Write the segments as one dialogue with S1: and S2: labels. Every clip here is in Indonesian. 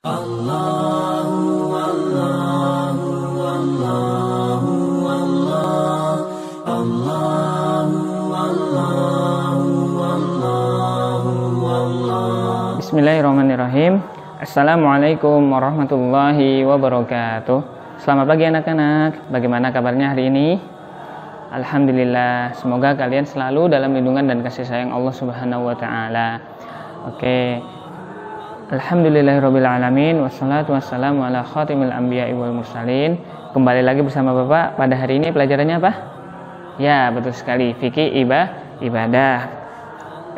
S1: Allahu Allahu Allahu Allah Allahu Allahu Allahu Allah.
S2: Bismillahirrahmanirrahim. Assalamualaikum warahmatullahi wabarakatuh. Selamat pagi anak-anak. Bagaimana kabarnya hari ini? Alhamdulillah. Semoga kalian selalu dalam lindungan dan kasih sayang Allah Subhanahu wa taala. Oke. Alhamdulillahirabbil alamin wassalatu wassalamu ala khatimil anbiya'i wal mursalin. Kembali lagi bersama Bapak. Pada hari ini pelajarannya apa? Ya, betul sekali. Fikih ibadah.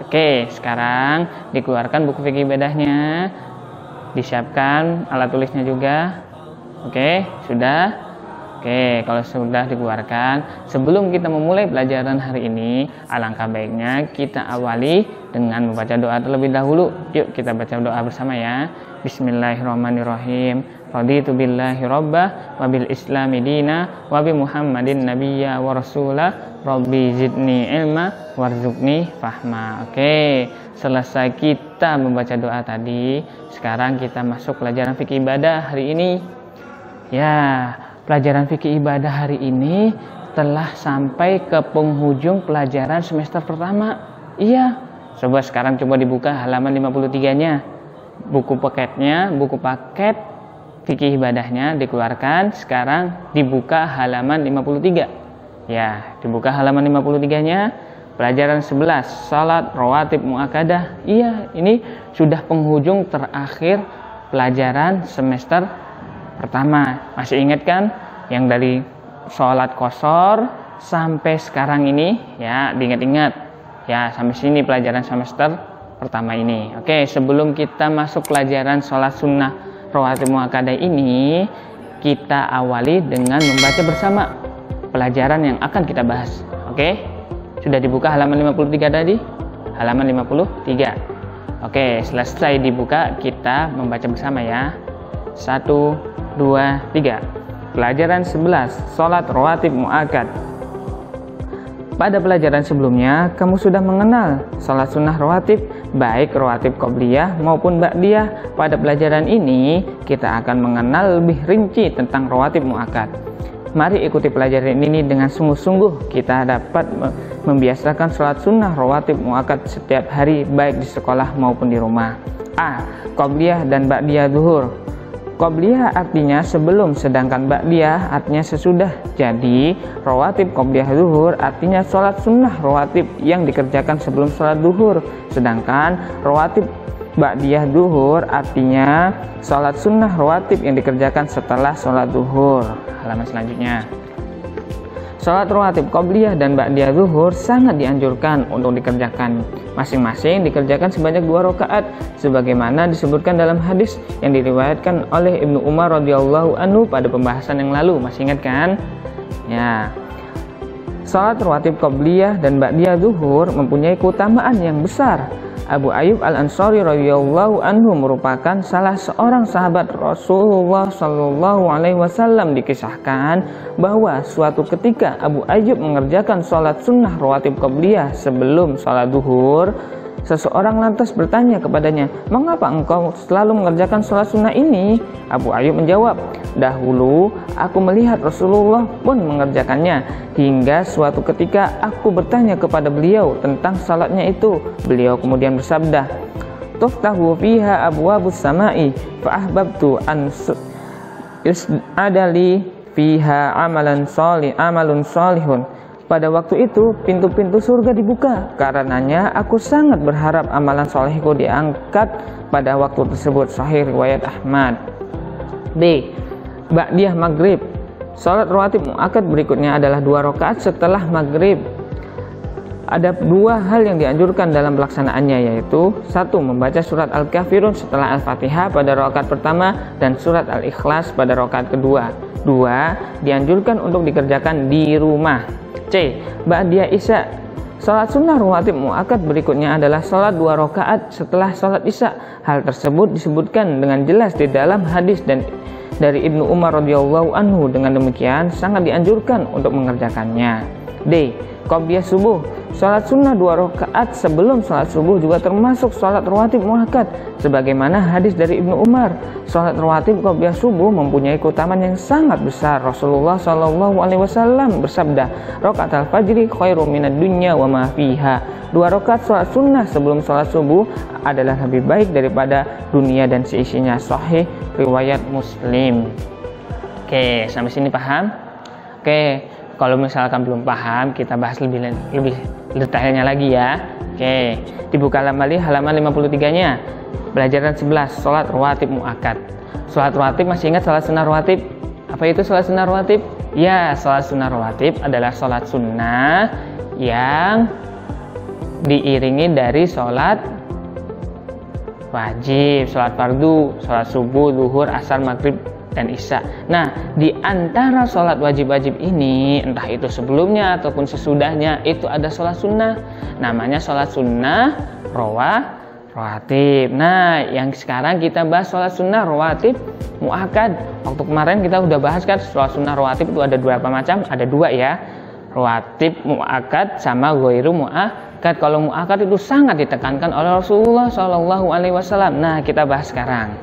S2: Oke, sekarang dikeluarkan buku fikih ibadahnya. Disiapkan alat tulisnya juga. Oke, sudah? Oke, kalau sudah dikeluarkan, sebelum kita memulai pelajaran hari ini, alangkah baiknya kita awali dengan membaca doa terlebih dahulu. Yuk kita baca doa bersama ya. Bismillahirrahmanirrahim. Raditu billahi rabbah wa bil islami dina wa bi Muhammadin nabiyya wa rasulah. Rabbi zidni ilma warzuqni fahma. Oke, selesai kita membaca doa tadi, sekarang kita masuk pelajaran fikih ibadah hari ini. Ya, pelajaran fikih ibadah hari ini telah sampai ke penghujung pelajaran semester pertama. Iya, coba sekarang coba dibuka halaman 53-nya. Buku paket fikih ibadahnya dikeluarkan. Sekarang dibuka halaman 53. Ya, dibuka halaman 53-nya. Pelajaran 11, salat rawatib muakkadah. Iya, ini sudah penghujung terakhir pelajaran semester pertama. Masih ingat kan yang dari sholat qashar sampai sekarang ini? Ya, diingat-ingat ya, sampai sini pelajaran semester pertama ini. Oke, sebelum kita masuk pelajaran sholat sunnah rawatib muakkadah ini, kita awali dengan membaca bersama pelajaran yang akan kita bahas. Oke, sudah dibuka halaman 53 tadi? Halaman 53. Oke, selesai dibuka, kita membaca bersama ya. 1, 2, 3. Pelajaran 11, sholat rawatib muakkad. Pada pelajaran sebelumnya, kamu sudah mengenal sholat sunnah rawatib, baik rawatib qobliyah maupun ba'diyah. Pada pelajaran ini, kita akan mengenal lebih rinci tentang rawatib muakkad. Mari ikuti pelajaran ini dengan sungguh-sungguh. Kita dapat membiasakan sholat sunnah rawatib muakkad setiap hari, baik di sekolah maupun di rumah. A. Qobliyah dan ba'diyah zuhur. Qobliyah artinya sebelum, sedangkan ba'diyah artinya sesudah. Jadi, rawatib qobliyah zuhur artinya sholat sunnah rawatib yang dikerjakan sebelum sholat zuhur. Sedangkan rawatib ba'diyah zuhur artinya sholat sunnah rawatib yang dikerjakan setelah sholat zuhur. Halaman selanjutnya. Sholat rawatib qobliyah dan ba'diyah zuhur sangat dianjurkan untuk dikerjakan. Masing-masing dikerjakan sebanyak 2 rakaat, sebagaimana disebutkan dalam hadis yang diriwayatkan oleh Ibnu Umar radhiyallahu anhu pada pembahasan yang lalu. Masih ingat kan? Ya. Sholat rawatib qobliyah dan ba'diyah zuhur mempunyai keutamaan yang besar. Abu Ayyub Al-Ansari radhiyallahu anhu merupakan salah seorang sahabat Rasulullah sallallahu alaihi wasallam. Dikisahkan bahwa suatu ketika Abu Ayyub mengerjakan sholat sunnah rawatib qobliyah sebelum sholat zuhur. Seseorang lantas bertanya kepadanya, "Mengapa engkau selalu mengerjakan sholat sunnah ini?" Abu Ayyub menjawab, "Dahulu aku melihat Rasulullah pun mengerjakannya, hingga suatu ketika aku bertanya kepada beliau tentang salatnya itu. Beliau kemudian bersabda, 'Tuftahu fiha abwabus sama'i, fa ahbabtu an adali fiha amalun salihun.' Pada waktu itu pintu-pintu surga dibuka. Karenanya aku sangat berharap amalan solehku diangkat pada waktu tersebut." Sahih riwayat Ahmad. B. Ba'diyah maghrib. Sholat rawatib muakkad berikutnya adalah 2 rakaat setelah maghrib. Ada 2 hal yang dianjurkan dalam pelaksanaannya, yaitu 1. Membaca surat Al-Kafirun setelah Al-Fatihah pada rakaat pertama dan surat Al-Ikhlas pada rakaat kedua. 2. Dianjurkan untuk dikerjakan di rumah. C. Ba'diyah isya. Sholat sunnah rawatib muakkad berikutnya adalah sholat 2 rakaat setelah sholat isya. Hal tersebut disebutkan dengan jelas di dalam hadis dan dari Ibnu Umar radhiyallahu anhu. Dengan demikian sangat dianjurkan untuk mengerjakannya. D. Qobliyah subuh. Sholat sunnah 2 rakaat sebelum sholat subuh juga termasuk sholat rawatib muakkad. Sebagaimana hadis dari Ibnu Umar, sholat rawatib qobliyah subuh mempunyai keutamaan yang sangat besar. Rasulullah SAW bersabda, rakaat al-fajri khairum minad dunya wa ma fiha. 2 rakaat sholat sunnah sebelum sholat subuh adalah lebih baik daripada dunia dan seisinya. Sahih riwayat Muslim. Oke, sampai sini paham? Oke, kalau misalkan belum paham, kita bahas lebih detailnya lagi ya. Oke, dibuka kembali halaman 53-nya. Pelajaran 11, sholat rawatib muakkad. Sholat rawatib, masih ingat sholat sunnah rawatib? Apa itu sholat sunnah rawatib? Ya, sholat sunnah rawatib adalah sholat sunnah yang diiringi dari sholat wajib, sholat fardu, sholat subuh, zuhur, asar, maghrib, dan isya. Nah, di antara sholat wajib-wajib ini, entah itu sebelumnya ataupun sesudahnya, itu ada sholat sunnah. Namanya sholat sunnah rawatib. Nah, yang sekarang kita bahas sholat sunnah rawatib muakkad. Waktu kemarin kita udah bahas kan, sholat sunnah rawatib itu ada berapa macam? Ada 2 ya. Rawatib muakkad sama ghairu muakkad. Kalau muakkad itu sangat ditekankan oleh Rasulullah SAW. Nah, kita bahas sekarang.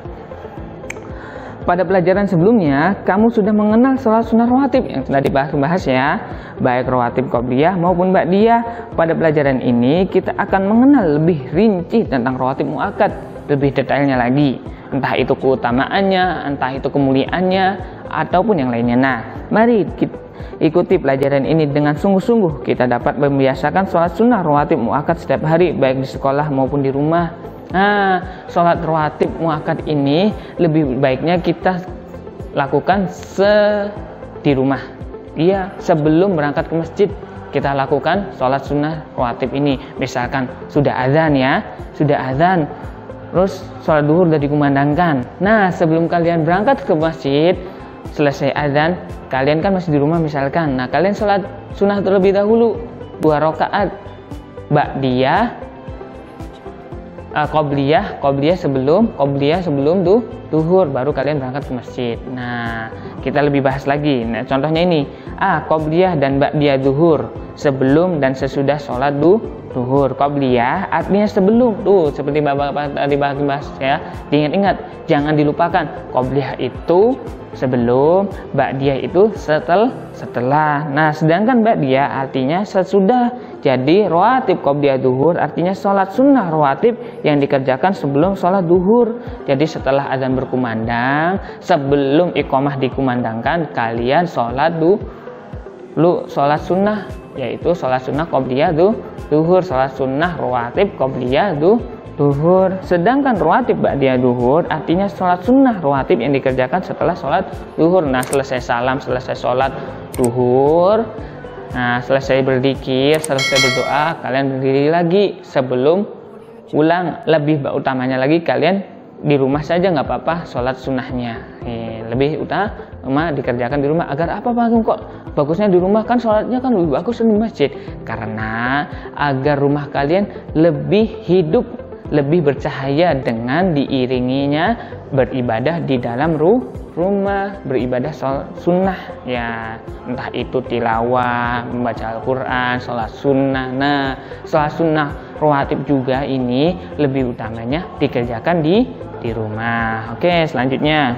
S2: Pada pelajaran sebelumnya, kamu sudah mengenal sholat sunnah rawatib yang sudah dibahas ya, baik rawatib qobliyah maupun ba'diyah. Pada pelajaran ini, kita akan mengenal lebih rinci tentang rawatib muakkad, lebih detailnya lagi. Entah itu keutamaannya, entah itu kemuliaannya, ataupun yang lainnya. Nah, mari kita ikuti pelajaran ini dengan sungguh-sungguh. Kita dapat membiasakan sholat sunnah rawatib muakkad setiap hari, baik di sekolah maupun di rumah. Nah, sholat rawatib muakkad ini lebih baiknya kita lakukan di rumah. Iya, sebelum berangkat ke masjid kita lakukan sholat sunnah rawatib ini. Misalkan sudah azan ya, terus sholat duhur sudah dikumandangkan. Nah, sebelum kalian berangkat ke masjid, selesai azan, kalian kan masih di rumah misalkan. Nah, kalian sholat sunnah terlebih dahulu 2 rakaat ba'diyah, qobliyah sebelum duhur, baru kalian berangkat ke masjid. Nah, kita lebih bahas lagi. Nah, contohnya ini, qobliyah dan ba'diyah duhur, sebelum dan sesudah sholat duhur. Qobliyah artinya sebelum, seperti Bapak tadi bahas ya. Diingat-ingat, jangan dilupakan. Qobliyah itu sebelum, ba'diyah itu setelah. Nah, sedangkan ba'diyah artinya sesudah. Jadi rawatib qobliyah duhur artinya sholat sunnah rawatib yang dikerjakan sebelum sholat duhur. Jadi setelah azan berkumandang, sebelum iqamah dikumandangkan, kalian sholat sholat sunnah, yaitu sholat sunnah qobliyah duhur, sholat sunnah rawatib qobliyah duhur. Sedangkan rawatib ba'diyah duhur artinya sholat sunnah rawatib yang dikerjakan setelah sholat duhur. Nah, selesai salam, selesai sholat duhur, nah, selesai berzikir, selesai berdoa, kalian berdiri lagi sebelum ulang. Lebih utamanya lagi, kalian di rumah saja nggak apa-apa sholat sunnahnya. Lebih utama dikerjakan di rumah. Agar apa Pak? Kok bagusnya di rumah? Kan sholatnya kan lebih bagus di masjid. Karena agar rumah kalian lebih hidup, lebih bercahaya dengan diiringinya beribadah di dalam rumah, beribadah sholat sunnah ya, entah itu tilawah, membaca Al-Quran, sholat sunnah. Nah, sholat sunnah rawatib juga ini lebih utamanya dikerjakan di rumah. Oke, selanjutnya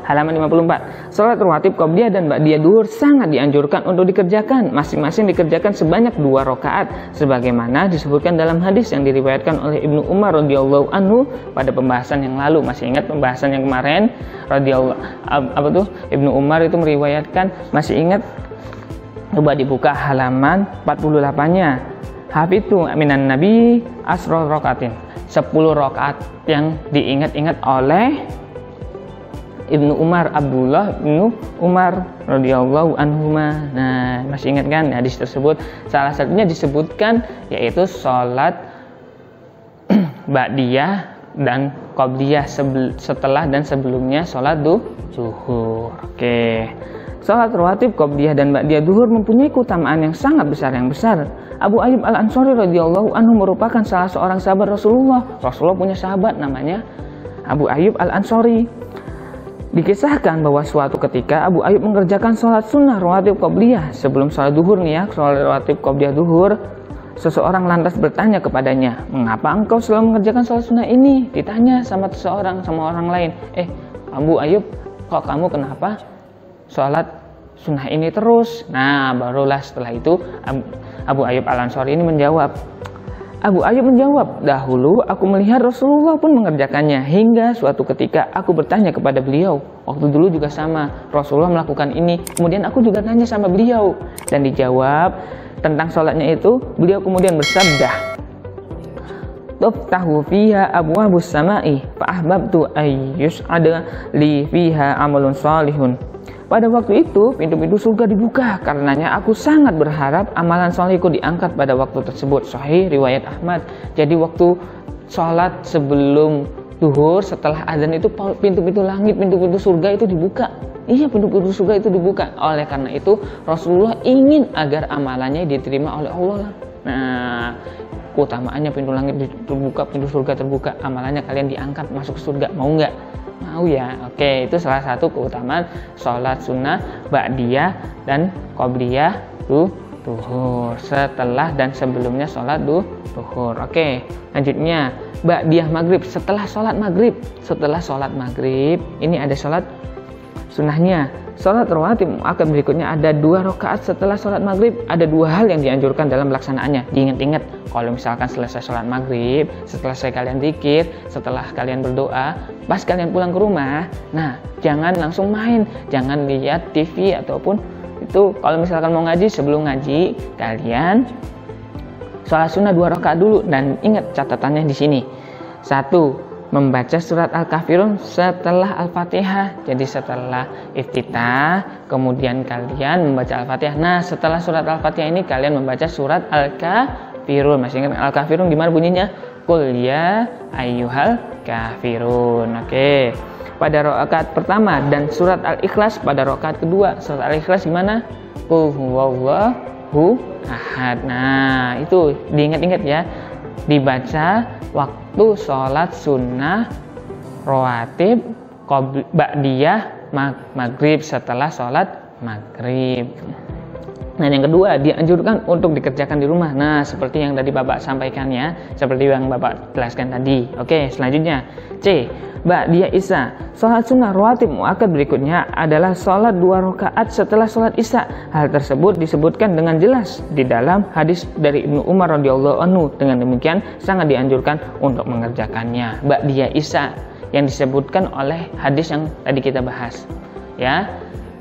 S2: halaman 54. Sholat rawatib qobliyah dan ba'diyah duhur sangat dianjurkan untuk dikerjakan. Masing-masing dikerjakan sebanyak 2 rakaat, sebagaimana disebutkan dalam hadis yang diriwayatkan oleh Ibnu Umar radhiyallahu anhu pada pembahasan yang lalu. Masih ingat pembahasan yang kemarin? Ibnu Umar itu meriwayatkan, masih ingat? Coba dibuka halaman 48-nya. Hafidtu minan nabi asra rakaatin. 10 rakaat yang diingat-ingat oleh Ibnu Umar, Abdullah Ibnu Umar radhiyallahu anhuma. Nah, masih ingat kan hadis tersebut? Salah satunya disebutkan yaitu sholat ba'diyah dan qobliyah setelah dan sebelumnya sholat zuhur. Oke. Sholat rawatib qobliyah dan ba'diyah duhur mempunyai keutamaan yang sangat besar. Abu Ayyub Al-Ansari radhiyallahu anhu merupakan salah seorang sahabat Rasulullah. Rasulullah punya sahabat namanya Abu Ayyub Al-Ansari. Dikisahkan bahwa suatu ketika Abu Ayyub mengerjakan sholat sunnah rawatib qobliyah sebelum sholat duhur nih ya, sholat rawatib qobliyah duhur. Seseorang lantas bertanya kepadanya, mengapa engkau selalu mengerjakan sholat sunnah ini? Ditanya sama seseorang, sama orang lain. Abu Ayyub, kok kamu kenapa sholat sunnah ini terus? Nah, barulah setelah itu Abu Ayyub Al-Ansari ini menjawab. Abu Ayyub menjawab, dahulu aku melihat Rasulullah pun mengerjakannya, hingga suatu ketika aku bertanya kepada beliau. Waktu dulu juga sama, Rasulullah melakukan ini, kemudian aku juga tanya sama beliau, dan dijawab tentang sholatnya itu, beliau kemudian bersabda, tuftahu fiha abwabus sama'i fa ahbabtu ayyus'ada li fiha amalun salihun. Pada waktu itu pintu-pintu surga dibuka, karenanya aku sangat berharap amalan solehku diangkat pada waktu tersebut. Sahih riwayat Ahmad. Jadi waktu sholat sebelum duhur, setelah azan itu pintu-pintu langit, pintu-pintu surga itu dibuka. Iya, pintu-pintu surga itu dibuka. Oleh karena itu Rasulullah ingin agar amalannya diterima oleh Allah. Nah, keutamaannya pintu langit terbuka, pintu surga terbuka, amalannya kalian diangkat masuk ke surga. Mau nggak? Mau ya. Oke, itu salah satu keutamaan sholat sunnah ba'diyah dan qobliyah duhur, setelah dan sebelumnya sholat duhur. Oke, lanjutnya ba'diyah maghrib, setelah sholat maghrib. Setelah sholat maghrib ini ada sholat sunnahnya. Sholat rawatib muakkad berikutnya ada 2 rakaat setelah sholat maghrib. Ada 2 hal yang dianjurkan dalam pelaksanaannya. Diingat-ingat, kalau misalkan selesai sholat maghrib, setelah kalian zikir, setelah kalian berdoa, pas kalian pulang ke rumah, nah jangan langsung main, jangan lihat TV ataupun itu. Kalau misalkan mau ngaji, sebelum ngaji kalian sholat sunnah 2 rakaat dulu, dan ingat catatannya di sini. 1. Membaca surat Al-Kafirun setelah Al-Fatihah. Jadi setelah iftitah, kemudian kalian membaca Al-Fatihah. Nah, setelah surat Al-Fatihah ini kalian membaca surat Al-Kafirun. Masih ingat Al-Kafirun gimana bunyinya? Qul ya ayyuhal kafirun. Oke. Pada rakaat pertama, dan surat Al-Ikhlas pada rakaat kedua. Surat Al-Ikhlas gimana? Qul huwallahu ahad. Nah, itu diingat-ingat ya. Dibaca waktu sholat sunnah rawatib ba'diyah maghrib, setelah sholat maghrib. Nah, yang kedua dianjurkan untuk dikerjakan di rumah. Nah, seperti yang tadi Bapak sampaikan ya, seperti yang Bapak jelaskan tadi. Oke, selanjutnya C. Ba'diyah Isya. Sholat sunnah rawatib muakkad berikutnya adalah sholat 2 rakaat setelah sholat Isya. Hal tersebut disebutkan dengan jelas di dalam hadis dari Ibnu Umar radhiyallahu anhu. Dengan demikian sangat dianjurkan untuk mengerjakannya. Ba'diyah Isya yang disebutkan oleh hadis yang tadi kita bahas. Ya.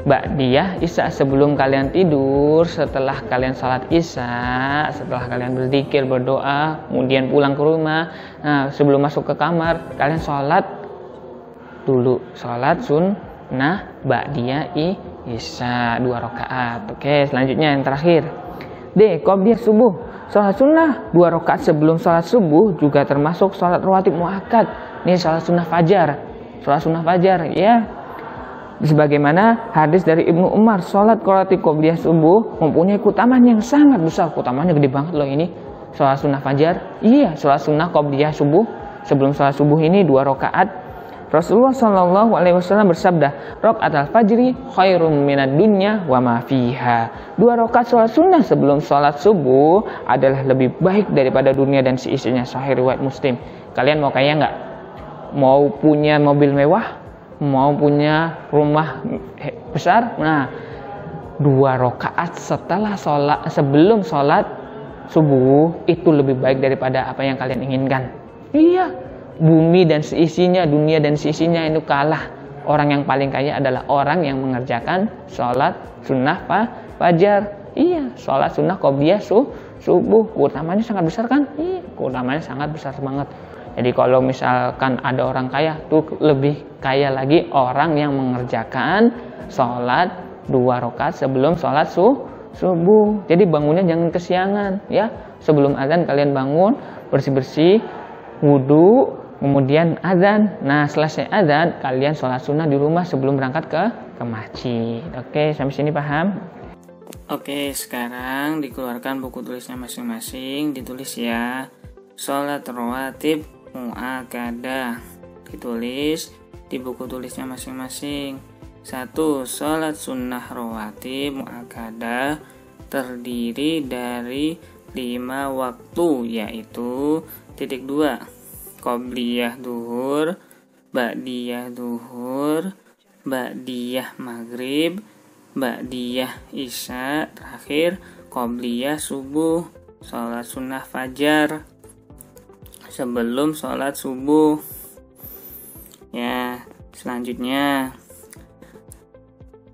S2: Ba'diyah Isya, sebelum kalian tidur, setelah kalian sholat Isya, setelah kalian berzikir, berdoa, kemudian pulang ke rumah. Nah, sebelum masuk ke kamar, kalian sholat dulu, sholat sunnah ba'diyah Isya 2 rakaat. Oke, selanjutnya yang terakhir D. Qobliyah subuh. Sholat sunnah 2 rakaat sebelum sholat subuh juga termasuk sholat rawatib muakkad. Ini sholat sunnah fajar. Sholat sunnah fajar ya. Sebagaimana hadis dari Ibnu Umar, sholat rawatib qobliyah subuh mempunyai keutamaan yang sangat besar. Keutamaannya gede banget loh ini. Sholat sunnah fajar, iya, sholat sunnah qobliyah subuh sebelum sholat subuh ini 2 rakaat. Rasulullah Shallallahu Alaihi Wasallam bersabda, rakaat al-fajri khairum minad dunya wa ma fiha. 2 rakaat sholat sunnah sebelum sholat subuh adalah lebih baik daripada dunia dan seisinya. Sahih riwayat Muslim. Kalian mau kaya nggak? Mau punya mobil mewah? Mau punya rumah besar? Nah, 2 rakaat setelah sholat, sebelum sholat subuh itu lebih baik daripada apa yang kalian inginkan. Iya, bumi dan seisinya, dunia dan seisinya itu kalah. Orang yang paling kaya adalah orang yang mengerjakan sholat sunnah fajar. Iya, sholat sunnah qobliyah subuh. Keutamanya sangat besar kan? Iya, keutamanya sangat besar banget. Jadi kalau misalkan ada orang kaya, tuh lebih kaya lagi orang yang mengerjakan sholat 2 rakaat sebelum sholat subuh. Jadi bangunnya jangan kesiangan ya. Sebelum azan kalian bangun, bersih-bersih, wudu, kemudian azan. Nah, selesai azan kalian sholat sunnah di rumah sebelum berangkat ke masjid. Oke, sampai sini paham? Oke, sekarang dikeluarkan buku tulisnya masing-masing, ditulis ya. Sholat rawatib muakkadah ditulis di buku tulisnya masing-masing. 1. Sholat sunnah rawatib muakkadah terdiri dari 5 waktu, yaitu 2. Qobliyah duhur, ba'diyah duhur, ba'diyah maghrib, ba'diyah isya, terakhir qobliyah subuh, sholat sunnah fajar sebelum sholat subuh. Ya, selanjutnya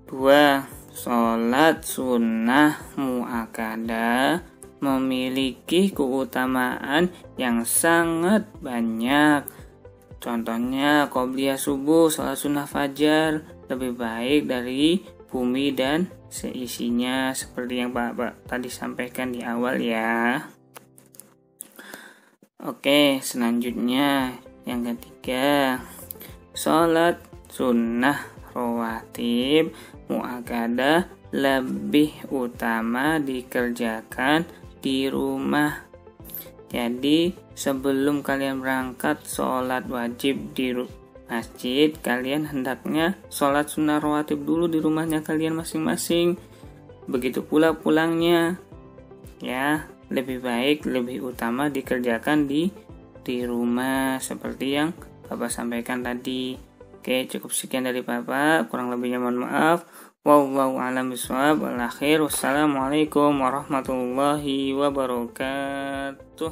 S2: 2. Sholat sunnah muakkadah memiliki keutamaan yang sangat banyak. Contohnya qobliyah subuh, sholat sunnah fajar lebih baik dari bumi dan seisinya, seperti yang Bapak tadi sampaikan di awal ya. Oke, selanjutnya yang ketiga, sholat sunnah rawatib muakkadah lebih utama dikerjakan di rumah. Jadi sebelum kalian berangkat sholat wajib di masjid, kalian hendaknya sholat sunnah rawatib dulu di rumahnya kalian masing-masing. Begitu pula pulangnya, ya, lebih baik, lebih utama dikerjakan di rumah, seperti yang Bapak sampaikan tadi. Oke, cukup sekian dari Bapak, kurang lebihnya mohon maaf. Wallahu a'lam bishawab. Wal akhir, wassalamualaikum warahmatullahi wabarakatuh.